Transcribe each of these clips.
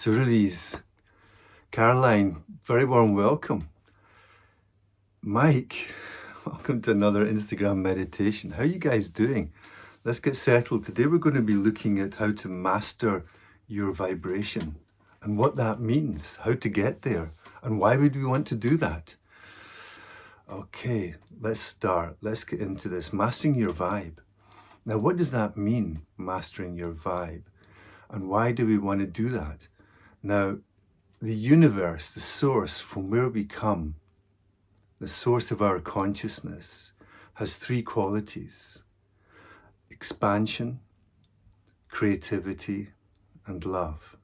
Surulis, Caroline, very warm welcome. Mike, welcome to another Instagram meditation. How are you guys doing? Let's get settled. Today we're going to be looking at how to master your vibration and what that means, how to get there, and why would we want to do that? Okay, let's start. Let's get into this. Mastering your vibe. Now, what does that mean, mastering your vibe? And why do we want to do that? Now, the universe, the source from where we come, the source of our consciousness, has three qualities: expansion, creativity, and love.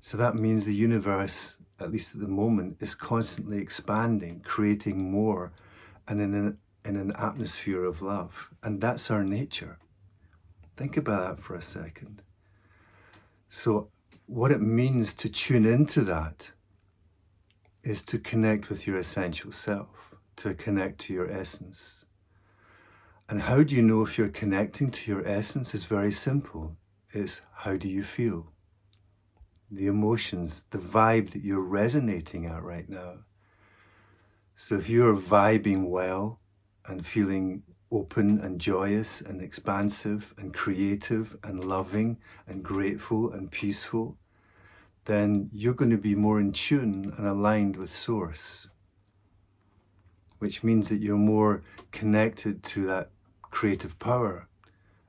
So that means the universe, at least at the moment, is constantly expanding, creating more, and in an atmosphere of love. And that's our nature. Think about that for a second. So what it means to tune into that is to connect with your essential self, to connect to your essence. And how do you know if you're connecting to your essence? Is very simple. It's how do you feel? The emotions, the vibe that you're resonating at right now. So if you're vibing well and feeling open and joyous and expansive and creative and loving and grateful and peaceful, then you're going to be more in tune and aligned with Source, which means that you're more connected to that creative power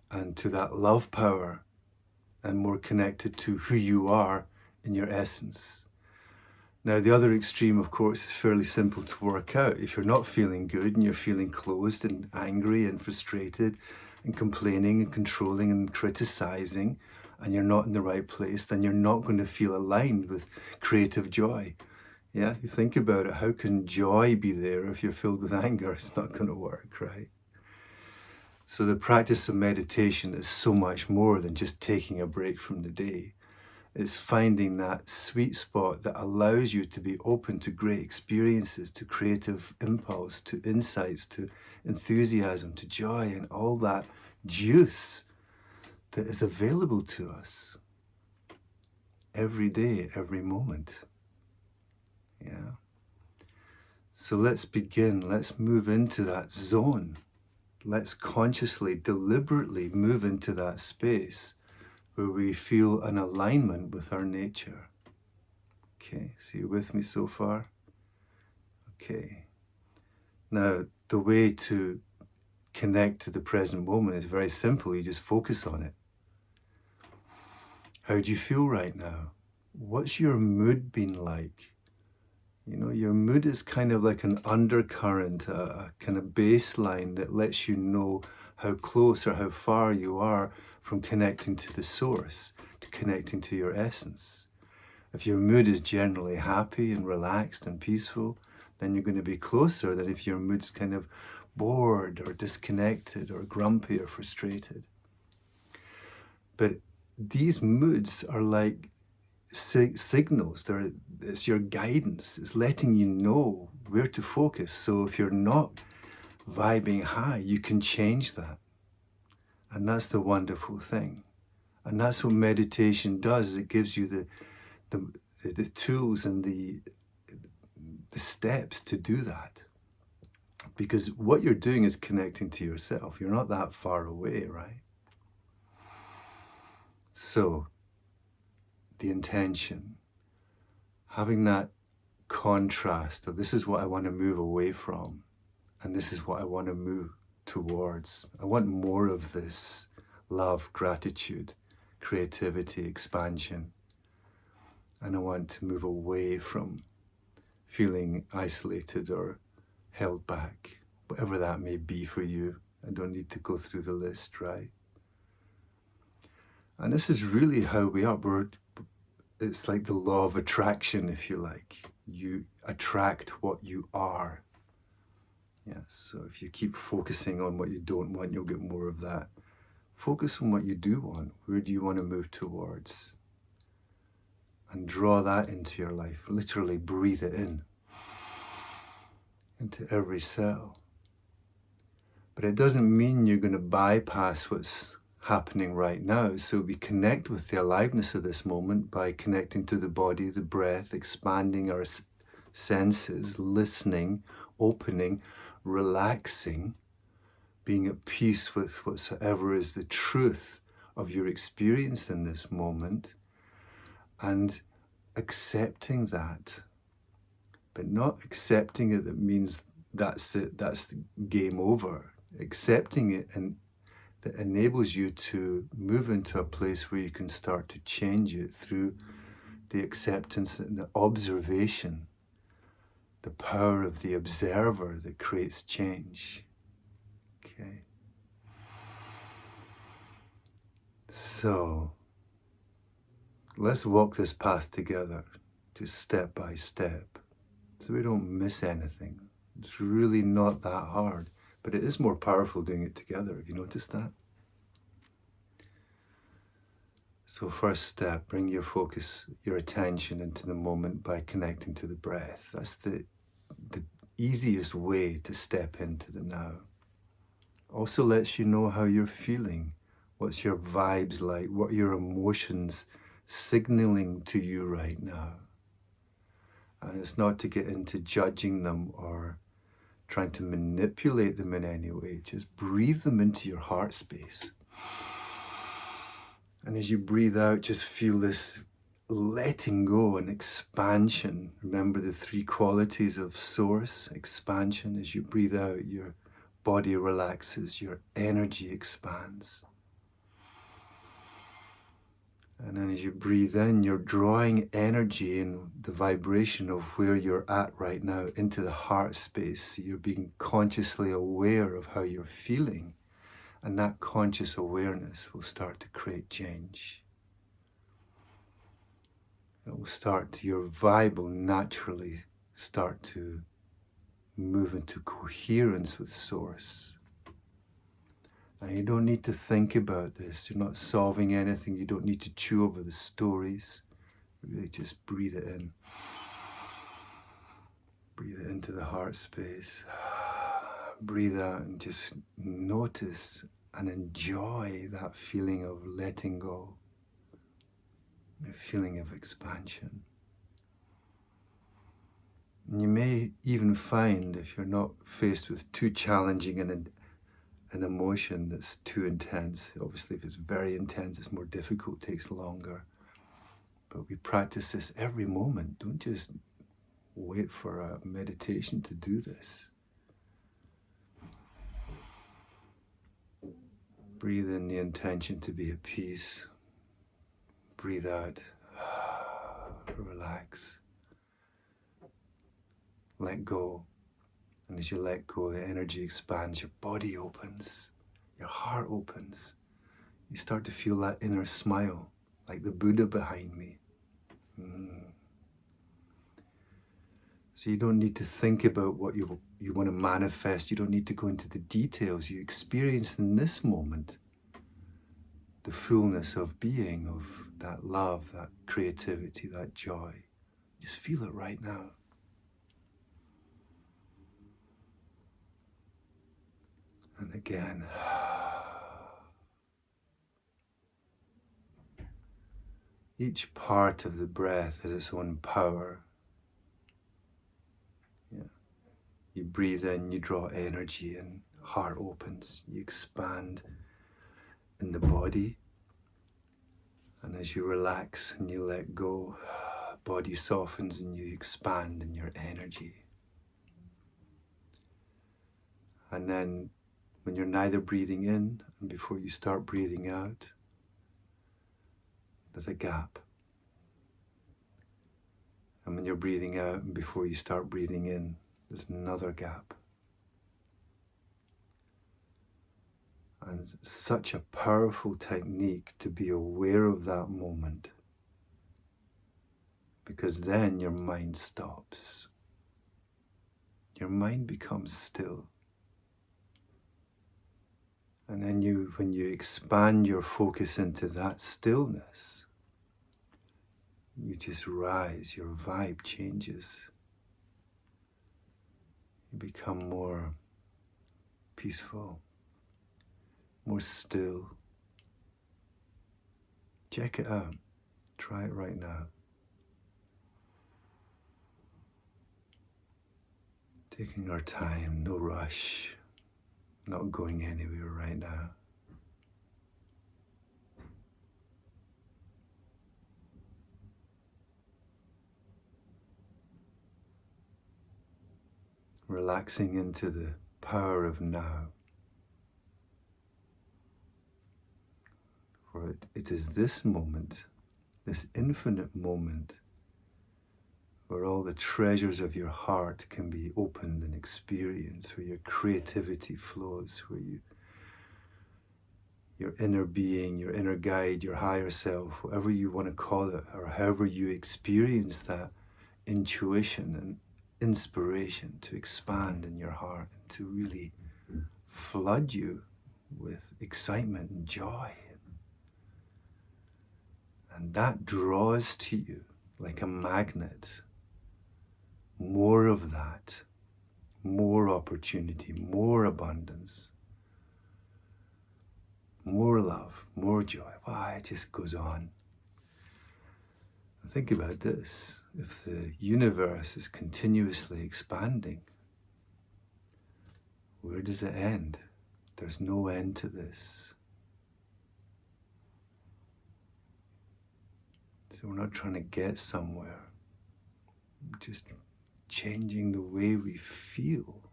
and to that love power, and more connected to who you are in your essence. Now, the other extreme, of course, is fairly simple to work out. If you're not feeling good and you're feeling closed and angry and frustrated and complaining and controlling and criticizing, and you're not in the right place, then you're not going to feel aligned with creative joy. Yeah, you think about it. How can joy be there if you're filled with anger? It's not going to work, right? So the practice of meditation is so much more than just taking a break from the day. It's finding that sweet spot that allows you to be open to great experiences, to creative impulse, to insights, to enthusiasm, to joy, and all that juice that is available to us every day, every moment. Yeah. So let's begin. Let's move into that zone. Let's consciously, deliberately move into that space where we feel an alignment with our nature. Okay, so you're with me so far? Okay. Now, the way to connect to the present moment is very simple. You just focus on it. How do you feel right now? What's your mood been like? You know, your mood is kind of like an undercurrent, a kind of baseline that lets you know how close or how far you are from connecting to the source, to connecting to your essence. If your mood is generally happy and relaxed and peaceful, then you're going to be closer than if your mood's kind of bored or disconnected or grumpy or frustrated. But these moods are like signals. It's your guidance. It's letting you know where to focus. So if you're not vibing high, you can change that. And that's the wonderful thing. And that's what meditation does. It gives you the tools and the steps to do that. Because what you're doing is connecting to yourself. You're not that far away, right? So, the intention, having that contrast of this is what I want to move away from, and this is what I want to move towards. I want more of this love, gratitude, creativity, expansion. And I want to move away from feeling isolated or held back, whatever that may be for you. I don't need to go through the list, right? And this is really how we are. It's like the law of attraction, if you like. You attract what you are. Yes, so if you keep focusing on what you don't want, you'll get more of that. Focus on what you do want. Where do you want to move towards? And draw that into your life. Literally breathe it in, into every cell. But it doesn't mean you're going to bypass what's happening right now. So we connect with the aliveness of this moment by connecting to the body, the breath, expanding our senses, listening, opening, relaxing, being at peace with whatsoever is the truth of your experience in this moment, and accepting that. But not accepting it that means that's it, that's the game over. Accepting it and that enables you to move into a place where you can start to change it through the acceptance and the observation, the power of the observer that creates change. Okay. So let's walk this path together, just step by step, so we don't miss anything. It's really not that hard, but it is more powerful doing it together. Have you noticed that? So first step, bring your focus, your attention into the moment by connecting to the breath. That's the easiest way to step into the now. Also lets you know how you're feeling. What's your vibes like? What are your emotions signaling to you right now? And it's not to get into judging them or trying to manipulate them in any way. Just breathe them into your heart space. And as you breathe out, just feel this letting go and expansion. Remember the three qualities of source, expansion. As you breathe out, your body relaxes, your energy expands. And then as you breathe in, you're drawing energy in the vibration of where you're at right now into the heart space. So you're being consciously aware of how you're feeling. And that conscious awareness will start to create change. It will start to, your vibe will naturally start to move into coherence with Source. And you don't need to think about this. You're not solving anything. You don't need to chew over the stories. Really just breathe it in. Breathe it into the heart space. Breathe out and just notice and enjoy that feeling of letting go, a feeling of expansion. And you may even find, if you're not faced with too challenging an emotion that's too intense, obviously if it's very intense, it's more difficult, takes longer. But we practice this every moment. Don't just wait for a meditation to do this. Breathe in the intention to be at peace. Breathe out. Relax. Let go. And as you let go, the energy expands, your body opens, your heart opens. You start to feel that inner smile, like the Buddha behind me. So you don't need to think about what you want to manifest. You don't need to go into the details. You experience in this moment the fullness of being, of that love, that creativity, that joy. Just feel it right now. And again. Each part of the breath has its own power. Yeah. You breathe in, you draw energy in, heart opens, you expand in the body. And as you relax and you let go, body softens and you expand in your energy. And then when you're neither breathing in and before you start breathing out, there's a gap. And when you're breathing out and before you start breathing in, there's another gap. And it's such a powerful technique to be aware of that moment, because then your mind stops. Your mind becomes still. And then when you expand your focus into that stillness, you just rise, your vibe changes. You become more peaceful, more still, Check it out. Try it right now. Taking our time, no rush, not going anywhere right now. Relaxing into the power of now. For it is this moment, this infinite moment, where all the treasures of your heart can be opened and experienced, where your creativity flows, where your inner being, your inner guide, your higher self, whatever you want to call it, or however you experience that intuition and inspiration to expand in your heart and to really flood you with excitement and joy. And that draws to you like a magnet more of that, more opportunity, more abundance, more love, more joy. Wow, it just goes on. Think about this. If the universe is continuously expanding, where does it end? There's no end to this. So we're not trying to get somewhere. We're just changing the way we feel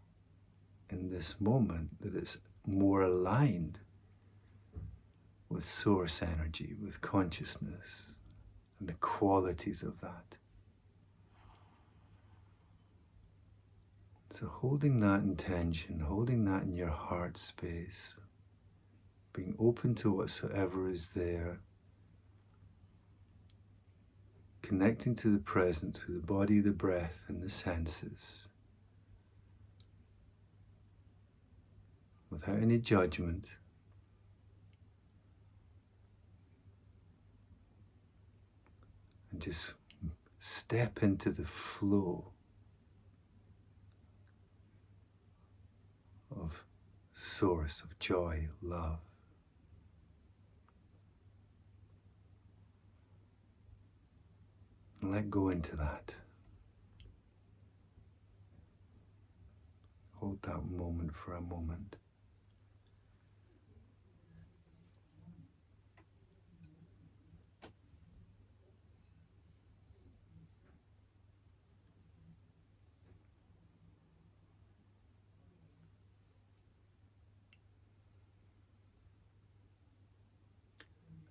in this moment, that it's more aligned with source energy, with consciousness, and the qualities of that. So holding that intention, holding that in your heart space, being open to whatsoever is there, connecting to the present through the body, the breath, and the senses, without any judgment. And just step into the flow of source, of joy, love. And let go into that. Hold that moment for a moment.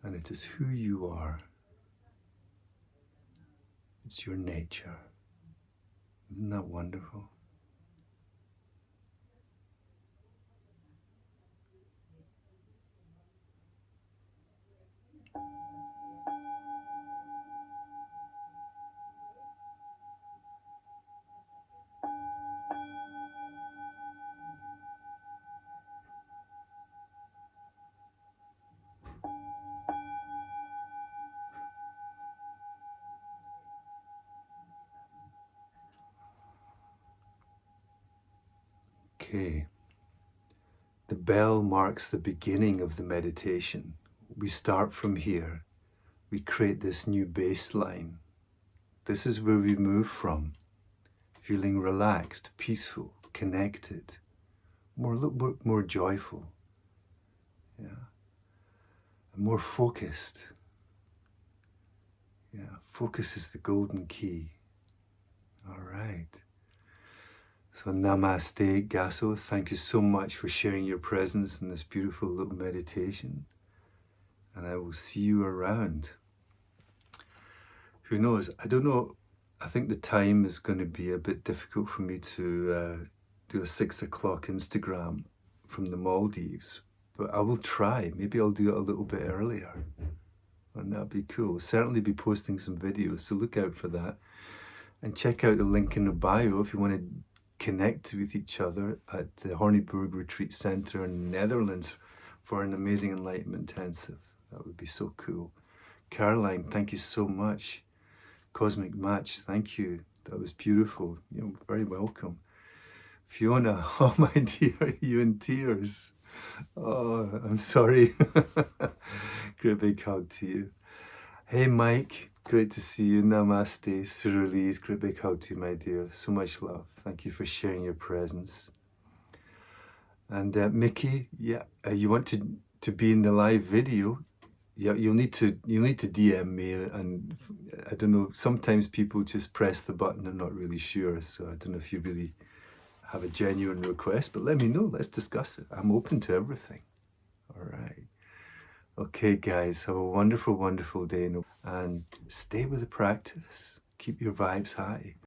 And it is who you are. It's your nature. Isn't that wonderful? Okay. The bell marks the beginning of the meditation. We start from here. We create this new baseline. This is where we move from. Feeling relaxed, peaceful, connected, more joyful, yeah, and more focused. Yeah, focus is the golden key. All right. So namaste, Gasso. Thank you so much for sharing your presence in this beautiful little meditation. And I will see you around. Who knows? I don't know. I think the time is going to be a bit difficult for me to do a 6 o'clock Instagram from the Maldives, but I will try. Maybe I'll do it a little bit earlier. And that'd be cool. Certainly be posting some videos, so look out for that. And check out the link in the bio if you want to connect with each other at the Hornyburg Retreat Center in the Netherlands for an amazing Enlightenment Intensive. That would be so cool. Caroline, thank you so much. Cosmic Match, thank you. That was beautiful. You're very welcome. Fiona, oh my dear, are you in tears? Oh, I'm sorry. Great big hug to you. Hey Mike, great to see you. Namaste. Surrealise, great big hug to you, my dear. So much love. Thank you for sharing your presence. And Mickey, yeah, you want to be in the live video? Yeah, you'll need to DM me, and I don't know. Sometimes people just press the button and not really sure. So I don't know if you really have a genuine request, but let me know. Let's discuss it. I'm open to everything. All right. Okay, guys, have a wonderful, wonderful day, and stay with the practice. Keep your vibes high.